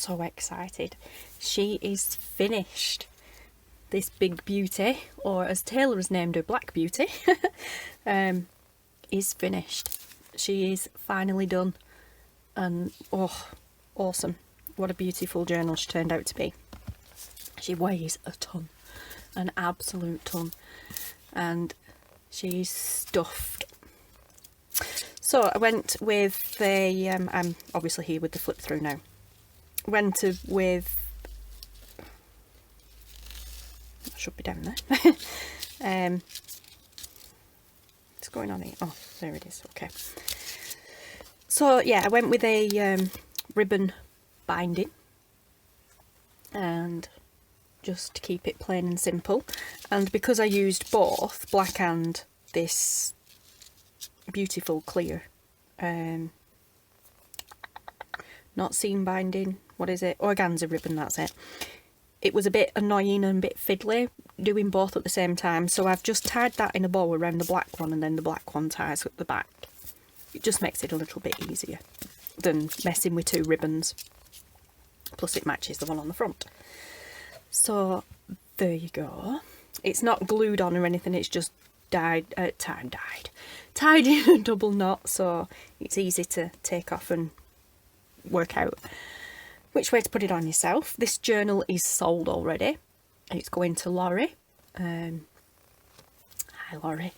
so excited. She is finished. This big beauty, or as Taylor has named her, Black Beauty, is finished. She is finally done, and oh, awesome. What a beautiful journal she turned out to be. She weighs a ton, an absolute ton, and she's stuffed. So I went with the, I'm obviously here with the flip through now. Went with, should be down there. What's going on here? Oh, there it is. Okay. So yeah, I went with a ribbon binding, and just to keep it plain and simple. And because I used both black and this beautiful clear, not seam binding, what is it? Organza ribbon, that's it. It was a bit annoying and a bit fiddly doing both at the same time, so I've just tied that in a bow around the black one, and then the black one ties at the back. It just makes it a little bit easier than messing with two ribbons. Plus it matches the one on the front. So there you go. It's not glued on or anything, it's just tied in a double knot, so it's easy to take off and work out which way to put it on yourself. This journal is sold already. It's going to Laurie. Hi Laurie.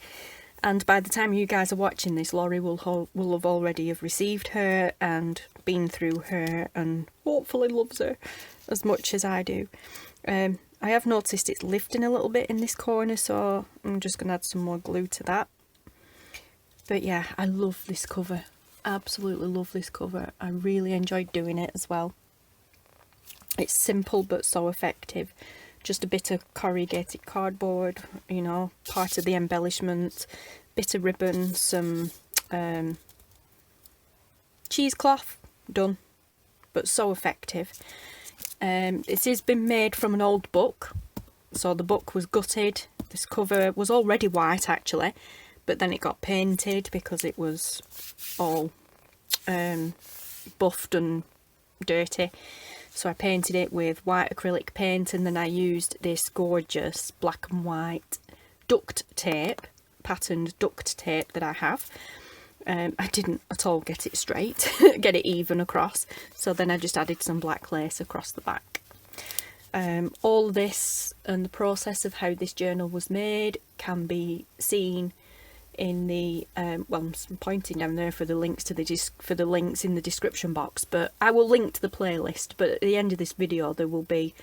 And by the time you guys are watching this, Laurie will have already have received her and been through her and hopefully loves her as much as I do. I have noticed it's lifting a little bit in this corner, so I'm just going to add some more glue to that. But yeah, I love this cover. Absolutely love this cover. I really enjoyed doing it as well. It's simple but so effective. Just a bit of corrugated cardboard, you know, part of the embellishment, bit of ribbon, some cheesecloth, done. But so effective. It has been made from an old book, so the book was gutted. This cover was already white actually, but then it got painted because it was all buffed and dirty. So I painted it with white acrylic paint, and then I used this gorgeous black and white duct tape, patterned duct tape that I have. I didn't at all get it straight, get it even across, so then I just added some black lace across the back. All this and the process of how this journal was made can be seen in the well, I'm pointing down there for the links to the links in the description box, but I will link to the playlist. But at the end of this video there will be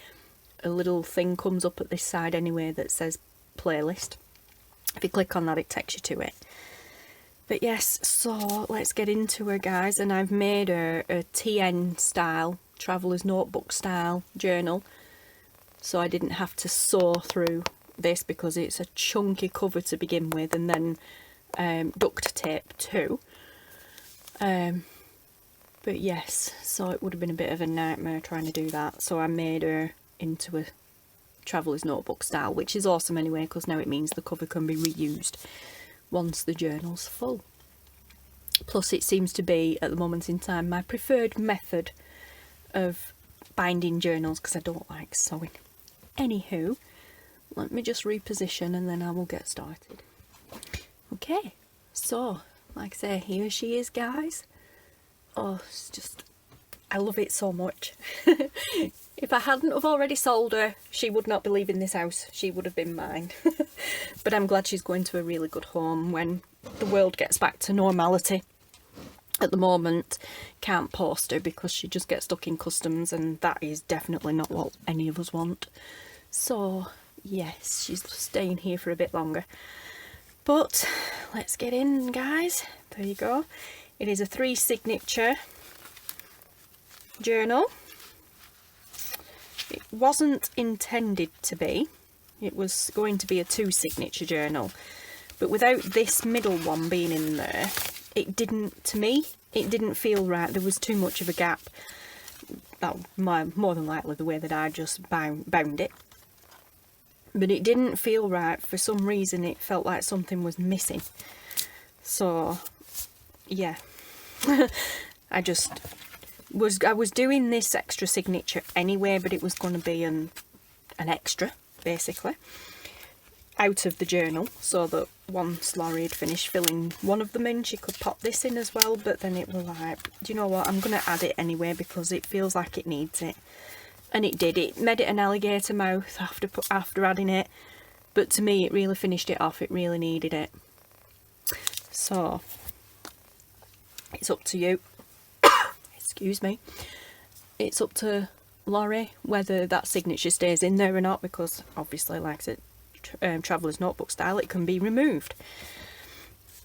a little thing comes up at this side anyway that says playlist. If you click on that, it takes you to it. But yes, so let's get into her, guys. And I've made her a TN style, traveller's notebook style journal, so I didn't have to sew through this because it's a chunky cover to begin with, and then duct tape too. But yes, so it would have been a bit of a nightmare trying to do that, so I made her into a traveller's notebook style, which is awesome anyway, because now it means the cover can be reused once the journal's full. Plus it seems to be at the moment in time my preferred method of binding journals, because I don't like sewing. Anywho, let me just reposition and then I will get started. Okay, so like I say, here she is, guys. Oh, it's just, I love it so much. If I hadn't have already sold her, she would not be leaving this house. She would have been mine. But I'm glad she's going to a really good home when the world gets back to normality. At the moment, can't post her because she just gets stuck in customs, and that is definitely not what any of us want. So yes, she's staying here for a bit longer. But let's get in, guys. There you go. It is a 3 signature journal. It wasn't intended to be. It was going to be a 2 signature journal, but without this middle one being in there, it didn't, to me, it didn't feel right. There was too much of a gap. That more than likely the way that I just bound it. But it didn't feel right. For some reason it felt like something was missing. So yeah, I just I was doing this extra signature anyway, but it was going to be an extra, basically, out of the journal, so that once Laurie had finished filling one of them in, she could pop this in as well. But then it was like, do you know what, I'm going to add it anyway because it feels like it needs it. And it did. It made it an alligator mouth after adding it, but to me it really finished it off. It really needed it. So it's up to you. Excuse me. It's up to Laurie whether that signature stays in there or not, because obviously, like I said, Traveller's Notebook style, it can be removed.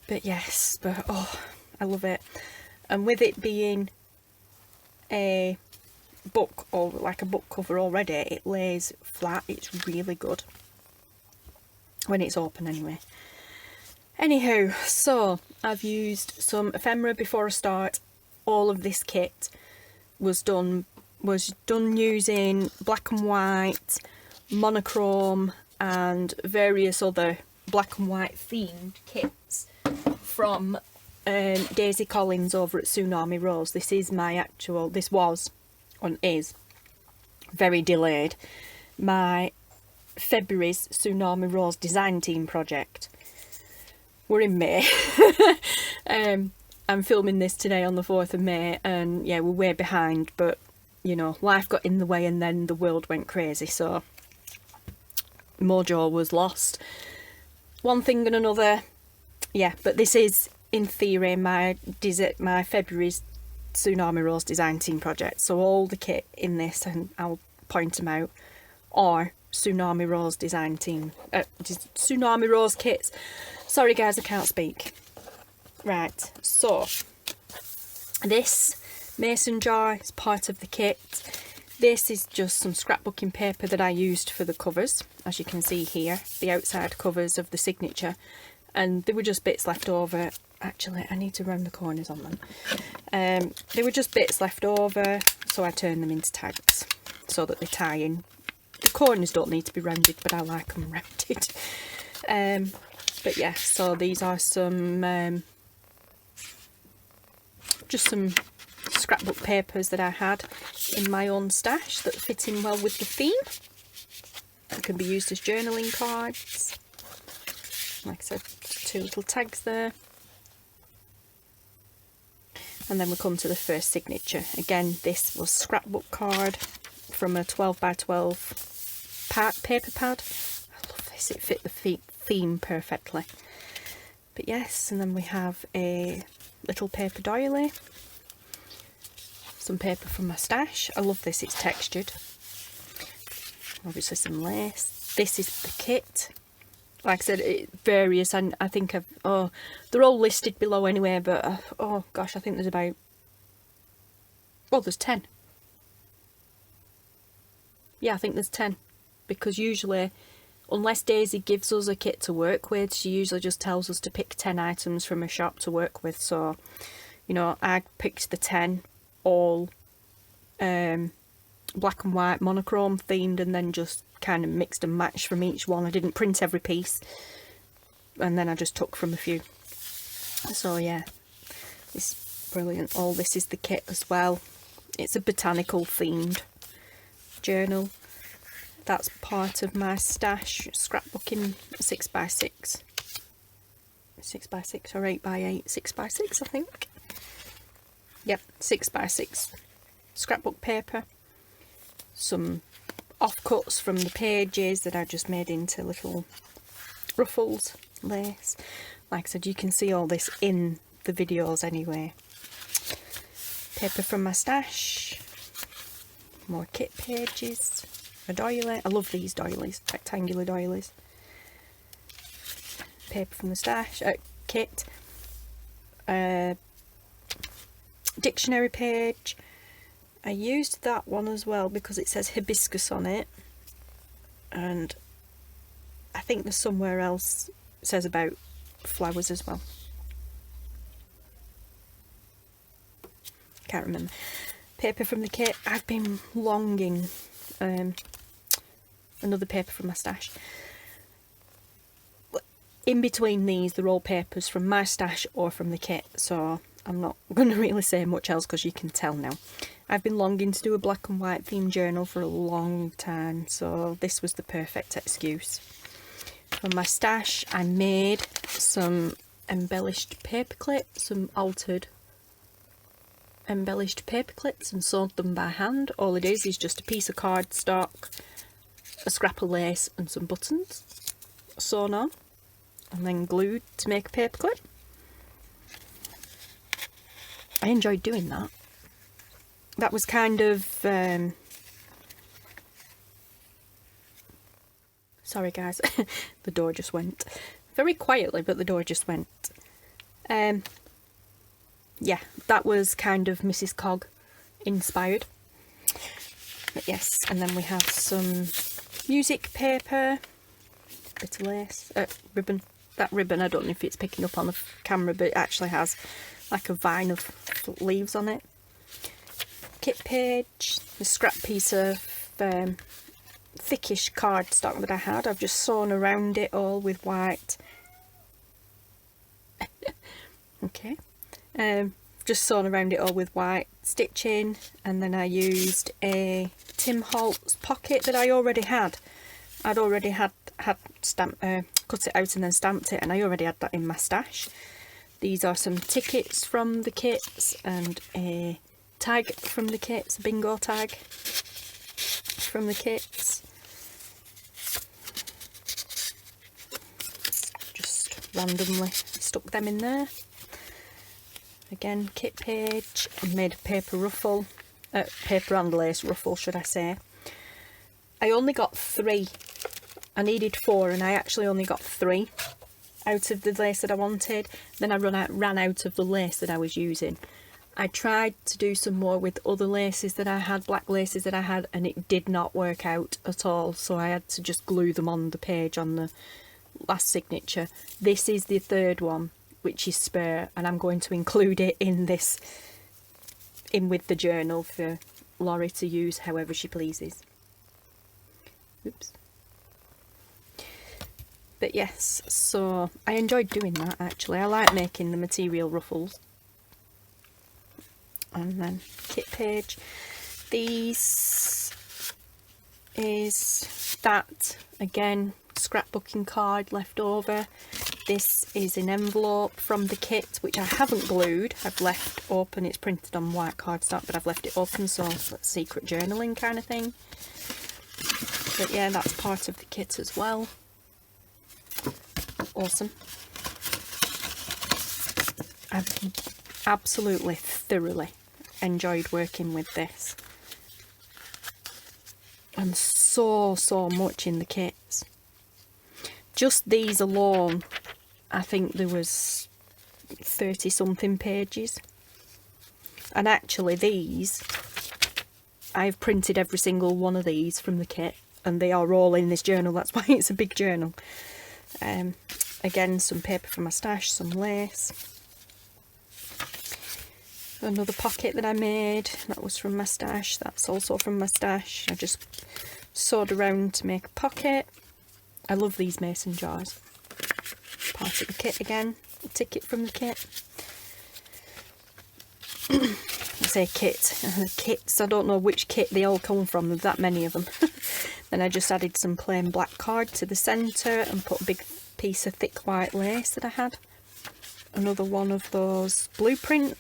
But yes, but oh, I love it. And with it being a book, or like a book cover already, it lays flat. It's really good when it's open anyway. Anywho, so I've used some ephemera before I start. All of this kit was done using black and white, monochrome, and various other black and white themed kits from Daisy Collins over at Tsunami Rose. This is my actual, this was and is very delayed, my February's Tsunami Rose design team project. We're in May. I'm filming this today on the 4th of May, and yeah, we're way behind, but you know, life got in the way and then the world went crazy, so mojo was lost. One thing and another. Yeah, but this is in theory my February's Tsunami Rose design team project. So all the kit in this, and I'll point them out, are Tsunami Rose design team, Tsunami Rose kits. Sorry guys, I can't speak. Right, so this mason jar is part of the kit. This is just some scrapbooking paper that I used for the covers, as you can see here, the outside covers of the signature, and there were just bits left over. Actually, I need to round the corners on them. There were just bits left over, so I turned them into tags so that they tie in. The corners don't need to be rounded, but I like them rounded. But yeah, so these are some just some scrapbook papers that I had in my own stash that fit in well with the theme. They can be used as journaling cards. Like I said, 2 little tags there. And then we come to the first signature. Again, this was scrapbook card from a 12 by 12 paper pad. I love this, it fit the theme perfectly. But yes, and then we have a little paper doily. Some paper from my stash. I love this, it's textured. Obviously some lace. This is the kit. Like I said, it varies, and I think they're all listed below anyway, but oh gosh, I think there's about, well, there's 10. Yeah, I think there's 10, because usually, unless Daisy gives us a kit to work with, she usually just tells us to pick 10 items from a shop to work with. So, you know, I picked the 10, all black and white monochrome themed, and then just kind of mixed and matched from each one. I didn't print every piece, and then I just took from a few. So yeah, it's brilliant. All this is the kit as well. It's a botanical themed journal. That's part of my stash scrapbooking 6x6. 6x6 or 8x8? 6x6 I think. Yep, 6x6 scrapbook paper. Some offcuts from the pages that I just made into little ruffles, lace. Like I said, you can see all this in the videos anyway. Paper from my stash. More kit pages. A doily. I love these doilies, rectangular doilies. Paper from the stash. Kit. Dictionary page. I used that one as well because it says hibiscus on it, and I think there's somewhere else it says about flowers as well. Can't remember. Paper from the kit. I've been longing another paper from my stash. In between these, they're all papers from my stash or from the kit, so I'm not going to really say much else because you can tell now. I've been longing to do a black and white themed journal for a long time, so this was the perfect excuse. From my stash, I made some embellished paper clips, some altered embellished paper clips, and sewed them by hand. All it is just a piece of cardstock, a scrap of lace and some buttons sewn on and then glued to make a paper clip. I enjoyed doing that. That was kind of sorry guys, the door just went very quietly, but the door just went. Yeah, that was kind of Mrs. Cog inspired. But yes, and then we have some music paper, bit of lace, ribbon. That ribbon, I don't know if it's picking up on the camera, but it actually has like a vine of leaves on it. Kit page, the scrap piece of thickish cardstock that I had. I've just sewn around it all with white. Okay. Just sewn around it all with white stitching, and then I used a Tim Holtz pocket that I already had. I'd already had cut it out and then stamped it, and I already had that in my stash. These are some tickets from the kits and a tag from the kits, a bingo tag from the kits. Just randomly stuck them in there. Again, kit page, and made a paper ruffle, paper and lace ruffle should I say. I only got 3. I needed 4 and I actually only got 3 out of the lace that I wanted. Then I ran out of the lace that I was using. I tried to do some more with other laces that I had, black laces that I had, and it did not work out at all, so I had to just glue them on the page on the last signature. This is the 3rd one, which is spare, and I'm going to include it in with the journal for Laurie to use however she pleases. Oops. But yes, so I enjoyed doing that actually. I like making the material ruffles. And then kit page. These is that, again, scrapbooking card left over. This is an envelope from the kit which I haven't glued. I've left open. It's printed on white cardstock, but I've left it open, so that's secret journaling kind of thing. But yeah, that's part of the kit as well. Awesome. I've absolutely thoroughly enjoyed working with this, and so much in the kits. Just these alone, I think there was 30 something pages, and actually these, I've printed every single one of these from the kit, and they are all in this journal. That's why it's a big journal. Again, some paper from my stash, some lace. Another pocket that I made, that was from my stash, that's also from my stash. I just sewed around to make a pocket. I love these mason jars. Part of the kit again, a ticket from the kit. I say kit, kits, I don't know which kit they all come from, there's that many of them. Then I just added some plain black card to the centre and put a big piece of thick white lace that I had. Another one of those blueprint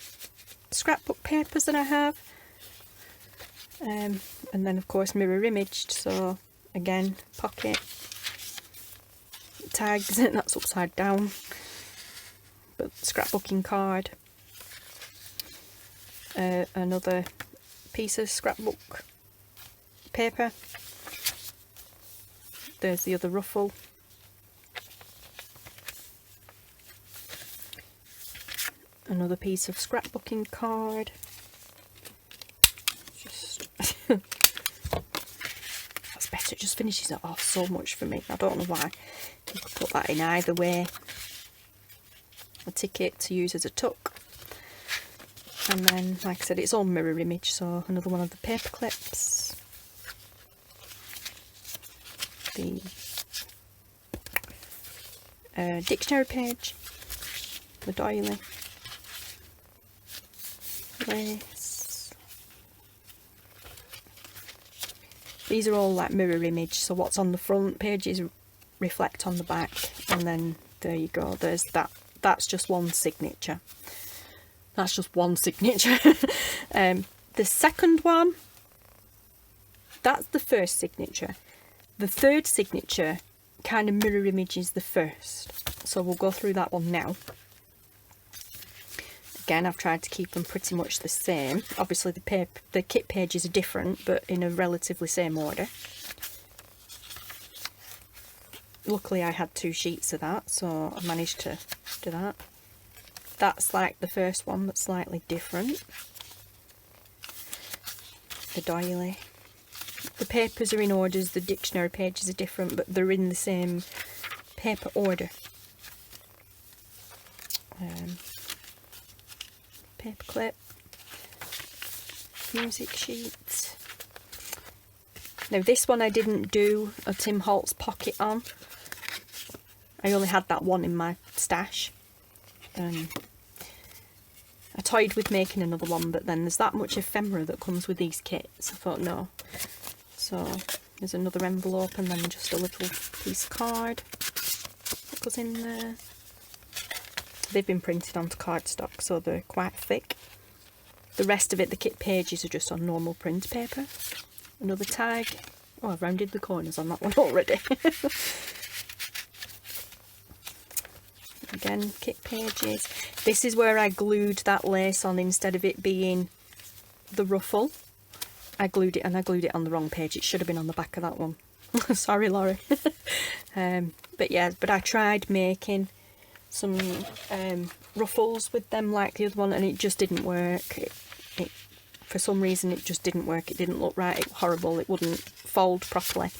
scrapbook papers that I have, and then of course mirror imaged, so again pocket, tags, that's upside down, but scrapbooking card, another piece of scrapbook paper, there's the other ruffle, another piece of scrapbooking card. Just that's better, it just finishes it off so much for me. I don't know why. You could put that in either way. A ticket to use as a tuck. And then, like I said, it's all mirror image, so another one of the paper clips. The dictionary page. The doily. Lace, These are all like mirror image, so what's on the front pages reflect on the back, and then there you go, there's that. That's just one signature. That's just one signature. The second one, that's the first signature. The third signature kind of mirror images the first, so we'll go through that one now. Again, I've tried to keep them pretty much the same. Obviously the kit pages are different, but in a relatively same order. Luckily I had 2 sheets of that, so I managed to do that. That's like the first one, but slightly different. The doily. The papers are in orders, the dictionary pages are different, but they're in the same paper order. Paper clip. Music sheet. Now this one I didn't do a Tim Holtz pocket on. I only had that one in my stash. I toyed with making another one, but then there's that much ephemera that comes with these kits. I thought no. So there's another envelope and then just a little piece of card that goes in there. They've been printed onto cardstock, so they're quite thick. The rest of it, the kit pages, are just on normal print paper. Another tag. Oh, I've rounded the corners on that one already. Again, kit pages. This is where I glued that lace on instead of it being the ruffle. I glued it on the wrong page. It should have been on the back of that one. Sorry, Laurie. But yeah, but I tried making some ruffles with them like the other one, and it just didn't work. For some reason it just didn't work. It didn't look right. It was horrible. It wouldn't fold properly.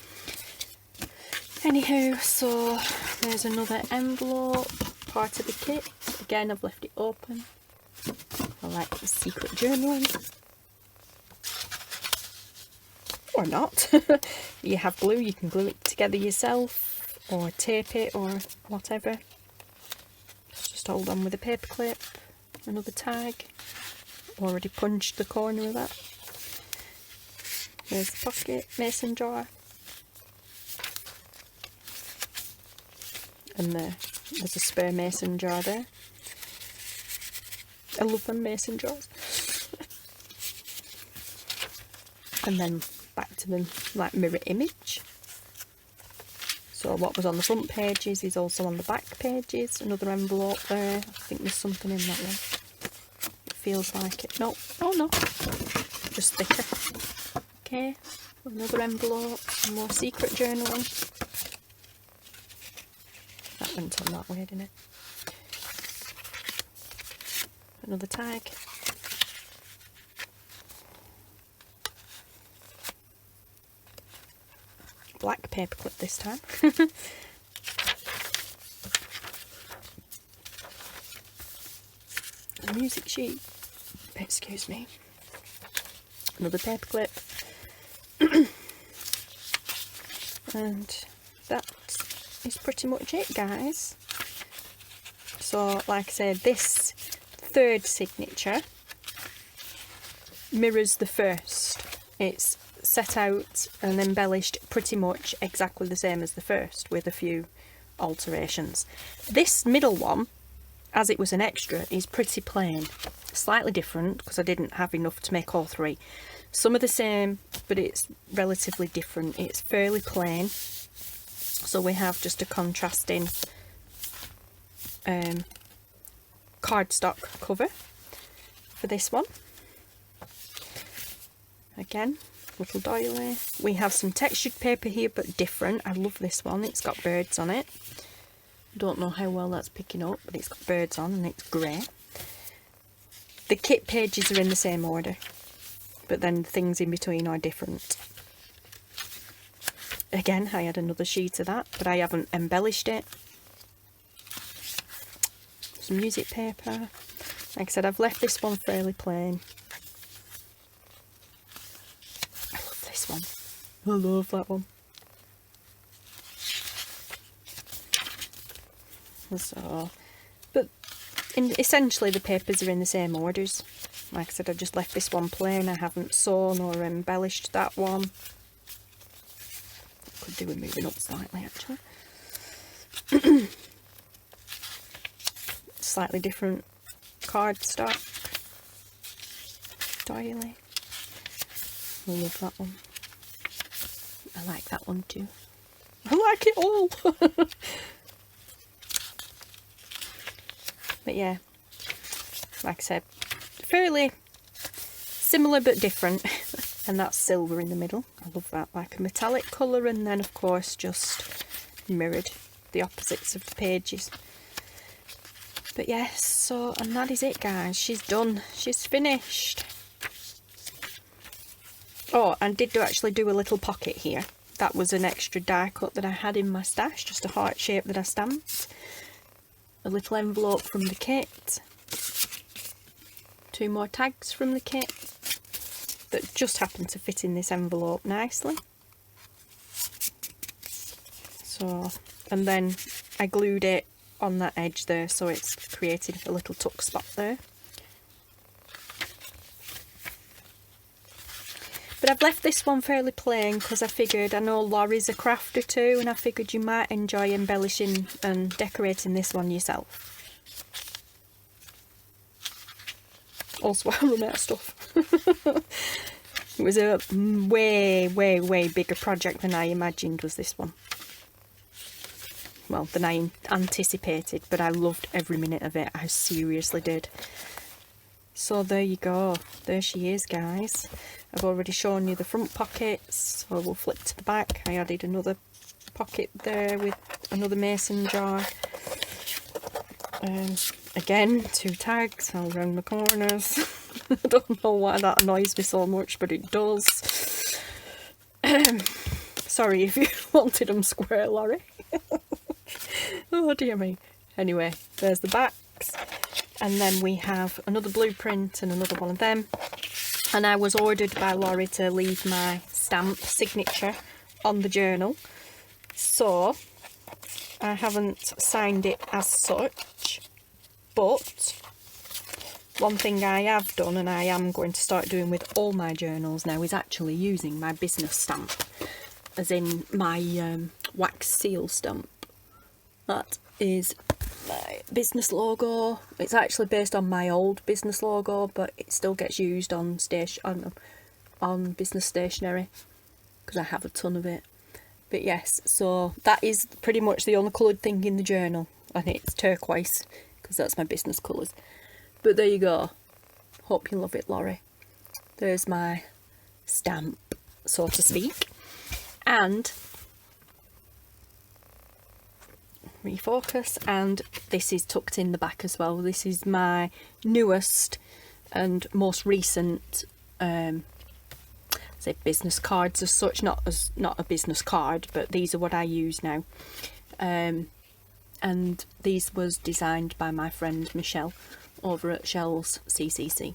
Anywho, so there's another envelope, part of the kit. Again, I've left it open. I like the secret journaling. Or not. You have glue, you can glue it together yourself, or tape it, or whatever. Just hold on with a paper clip. Another tag. Already punched the corner of that. There's the pocket, mason jar. And there's a spare mason jar there. I love them mason jars. And then back to the like mirror image. So what was on the front pages is also on the back pages. Another envelope there. I think there's something in that one. It feels like it. No, oh no, just thicker. Okay, another envelope, some more secret journaling. That went on that way, didn't it? Another tag. Black paper clip this time. A music sheet. Excuse me. Another paper clip. And that is pretty much it, guys. So, like I said, this third signature mirrors the first. It's set out and embellished pretty much exactly the same as the first, with a few alterations. This middle one, as it was an extra, is pretty plain. Slightly different because I didn't have enough to make all 3. Some are the same, but it's relatively different. It's fairly plain. So we have just a contrasting cardstock cover for this one. Again, little doily. We have some textured paper here, but different. I love this one. It's got birds on it. Don't know how well that's picking up, but it's got birds on and it's grey. The kit pages are in the same order, but then things in between are different. Again, I had another sheet of that, but I haven't embellished it. Some music paper. Like I said, I've left this one fairly plain. I love this one. I love that one. So, but essentially the papers are in the same orders. Like I said, I just left this one plain. I haven't sewn or embellished that one. could do with moving up slightly actually. Slightly different cardstock. Doily. I love that one. I like that one too. I like it all. But yeah, like I said, fairly similar but different. And that's silver in the middle. I love that, like a metallic colour, and then of course just mirrored the opposites of the pages. But yes, so, and that is it guys, she's done, she's finished. Oh, and did actually do a little pocket here. That was an extra die cut that I had in my stash, just a heart shape that I stamped. A little envelope from the kit. 2 more tags from the kit that just happened to fit in this envelope nicely. So, and then I glued it on that edge there, so it's created a little tuck spot there. But I've left this one fairly plain because I figured, I know Laurie's a crafter too, and I figured you might enjoy embellishing and decorating this one yourself. Also, I run out of stuff. It was a way bigger project than I imagined was this one. Well, than I anticipated, but I loved every minute of it. I seriously did. So there you go. There she is, guys. I've already shown you the front pockets, so we'll flip to the back. I added another pocket there with another mason jar. Again, 2 tags all around the corners. I don't know why that annoys me so much, but it does. Sorry if you wanted them square, Laurie. Oh dear me. Anyway, there's the backs. And then we have another blueprint and another one of them. And I was ordered by Laurie to leave my stamp signature on the journal. So, I haven't signed it as such. But, one thing I have done, and I am going to start doing with all my journals now, is actually using my business stamp. As in my wax seal stamp. That is my business logo. It's actually based on my old business logo, but it still gets used on business stationery because I have a ton of it. But yes, so that is pretty much the only coloured thing in the journal, and it's turquoise because that's my business colours. But there you go. Hope you love it, Laurie. There's my stamp, so to speak. And refocus, and this is tucked in the back as well. This is my newest and most recent say business cards as such, not a business card, but these are what I use now. And these was designed by my friend Michelle over at Shell's CCC.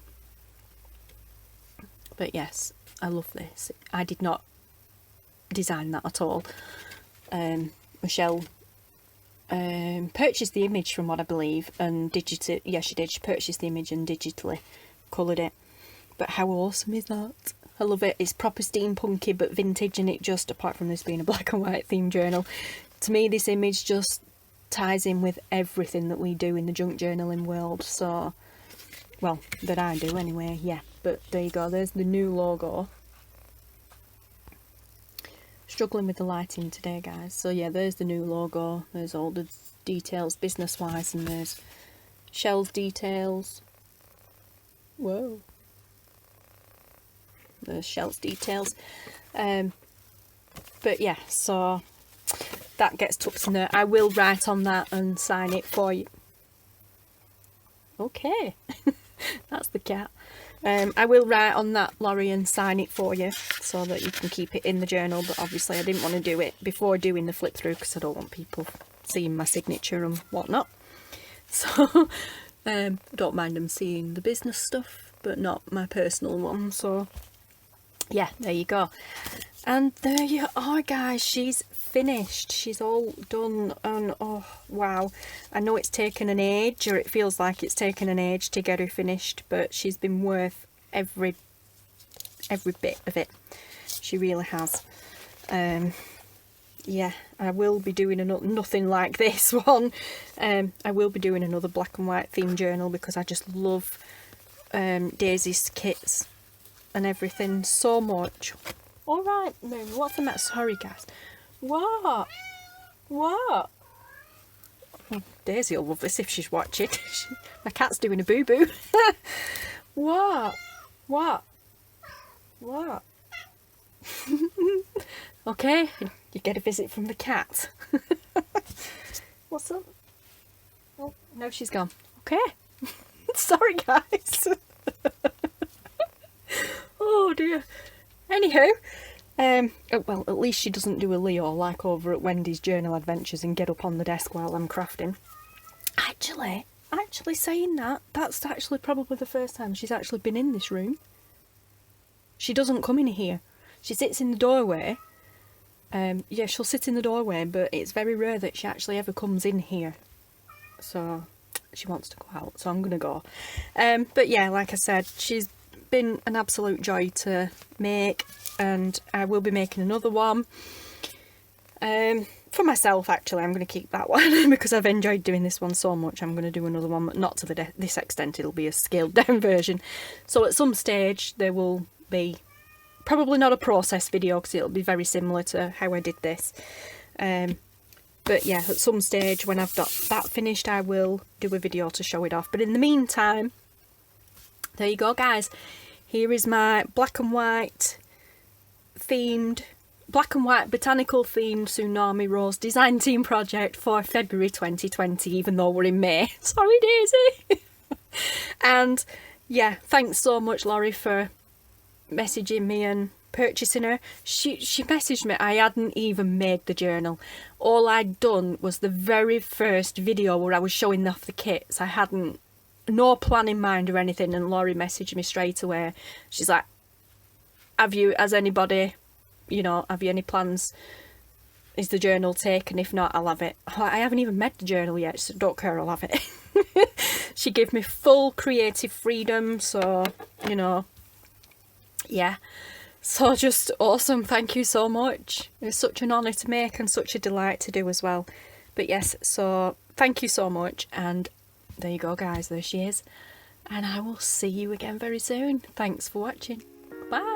But yes, I love this. I did not design that at all. Michelle purchased the image from what I believe and digitally, yeah she did, she purchased the image and digitally coloured it. But how awesome is that? I love it. It's proper steampunky but vintage, and it just, apart from this being a black and white themed journal, to me this image just ties in with everything that we do in the junk journaling world. So, well, that I do anyway, yeah. But there you go, there's the new logo. Struggling with the lighting today, guys. So yeah, there's the new logo. There's all the details business wise, and there's Shell's details. Whoa. There's Shell's details. But yeah, so that gets tucked in there. I will write on that and sign it for you. Okay. That's the cat. I will write on that, Laurie, and sign it for you so that you can keep it in the journal. But obviously I didn't want to do it before doing the flip through because I don't want people seeing my signature and whatnot. So I don't mind them seeing the business stuff, but not my personal one. So yeah, there you go. And there you are, guys. She's finished. She's all done. And oh wow, I know it's taken an age, or it feels like it's taken an age to get her finished, but she's been worth every bit of it. She really has. yeah, I will be doing nothing like this one. I will be doing another black and white theme journal because I just love Daisy's kits and everything so much. Alright, Moon, what's the matter? Sorry, guys. What? What? Oh, Daisy will love this if she's watching. My cat's doing a boo-boo. What? What? What? Okay, you get a visit from the cat. What's up? Oh, no, she's gone. Okay. Sorry, guys. Oh, dear. Anywho, oh, well, at least she doesn't do a Leo like over at Wendy's Journal Adventures and get up on the desk while I'm crafting. Actually saying that, that's actually probably the first time she's actually been in this room. She doesn't come in here. She sits in the doorway. Yeah, she'll sit in the doorway, but it's very rare that she actually ever comes in here. So, she wants to go out, so I'm going to go. But yeah, like I said, she's been an absolute joy to make, and I will be making another one. For myself, actually, I'm going to keep that one because I've enjoyed doing this one so much. I'm going to do another one, but not to this extent. It'll be a scaled down version. So at some stage, there will be probably not a process video because it'll be very similar to how I did this. But yeah, at some stage when I've got that finished, I will do a video to show it off. But in the meantime, there you go, guys. Here is my black and white botanical themed Tsunami Rose design team project for February 2020, even though we're in May. Sorry, Daisy. And yeah, thanks so much, Laurie, for messaging me and purchasing her. She messaged me. I hadn't even made the journal. All I'd done was the very first video where I was showing off the kits. I hadn't no plan in mind or anything, and Laurie messaged me straight away. She's like, has anybody, you know, have you any plans? Is the journal taken? If not, I'll have it. I haven't even made the journal yet, so don't care, I'll have it. She gave me full creative freedom, so, you know, yeah. So just awesome. Thank you so much. It was such an honour to make and such a delight to do as well. But yes, so thank you so much, and there you go, guys, there she is, and I will see you again very soon. Thanks for watching. Bye.